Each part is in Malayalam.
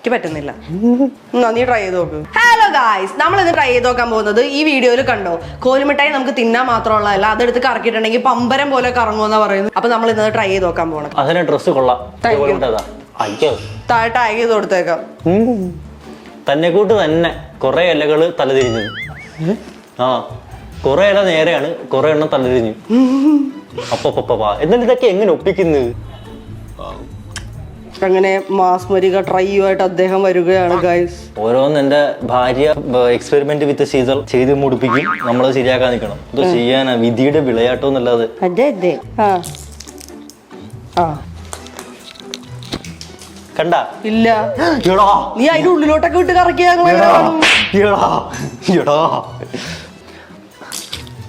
എനിക്ക് പറ്റുന്നില്ല. നീ ട്രൈ ചെയ്ത് നോക്ക്. ഹലോ ഗായ്സ്, നമ്മൾ ഇന്ന് ട്രൈ ചെയ്ത് നോക്കാൻ പോകുന്നത് ഈ വീഡിയോയിൽ കണ്ടോ, കോലുമിഠായി നമുക്ക് തിന്നാൻ മാത്രമുള്ളതല്ല, അതെടുത്ത് കറക്കിയിട്ടുണ്ടെങ്കിൽ പമ്പരം പോലെ കറങ്ങുമെന്നാ പറയുന്നത്. അപ്പൊ നമ്മൾ ഇന്ന് ട്രൈ ചെയ്ത് നോക്കാൻ പോകണം. അതിന് ഡ്രസ് കൊള്ളാം. താഴെ ടാഗ് ചെയ്ത് കൊടുത്തേക്കാം. തന്നെ കൂട്ട് തന്നെ കുറെ ഇലകള് തലതിരിഞ്ഞു. ആ കുറെ ഇല നേരെയാണ്, കുറെ എണ്ണം തലതിരിഞ്ഞു. അപ്പ എന്നിട്ട് ഇതൊക്കെ എങ്ങനെ ഒപ്പിക്കുന്നത്? അങ്ങനെ മാസ്മരിക ട്രൈയുമായിട്ട് അദ്ദേഹം വരികയാണ് ഗൈസ്. ഓരോന്ന് എന്റെ ഭാര്യ എക്സ്പെരിമെന്റ് വിത്ത് സീസർ ചെയ്ത് മുടിപ്പിക്കും, നമ്മളത് ശരിയാക്കാൻ നിൽക്കണം. ഇത് ചെയ്യാനാ വിധിയുടെ വിളയാട്ടോ എന്നല്ലാതെ. കണ്ട ഇല്ല, നീ അതിന്റെ ഉള്ളിലോട്ടൊക്കെ വിട്ട് കറക്കിയാ.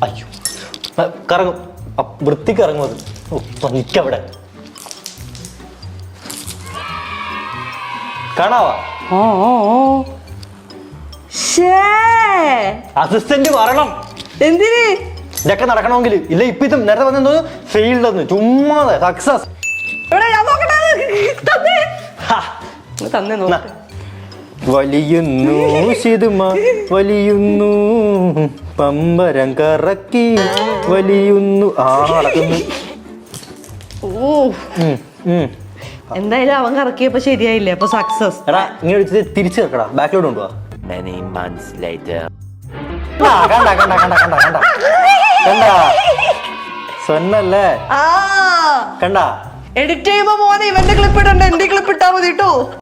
അയ്യോ കറങ്ങും, വൃത്തിക്ക് ഇറങ്ങും അത്. നിക്കവിടെ കാണാവാ. അസിസ്റ്റന്റ് വരണം. എന്തിന് ഇതൊക്കെ നടക്കണമെങ്കിൽ. ഇല്ല ഇപ്പൊ ഇത് നേരത്തെ വന്നെന്തോ ഫെയിൽഡ് ചുമ്മാതെ സക്സസ്. വലിയുന്നു ശിതുമ വലിയുന്നു, പമ്പരം കറക്കി വലിയുന്നു. നടക്കുന്നു. എന്തായാലും അവൻ കറക്കിയപ്പോ ശരിയായില്ലേ, അപ്പൊ സക്സസ്. എടാ ഇങ്ങനെ തിരിച്ചു വെക്കടാ, ബാക്കിലോട്ട് കൊണ്ടുപോവാ. സ്വന്നല്ലേ കണ്ടാ? എഡിറ്റ് ചെയ്യുമ്പോ മോനെ ഇവന്റെ ക്ലിപ്പ് ഇടണ്ട, എന്റെ ക്ലിപ്പ് ഇട്ടാ മതി കേട്ടോ.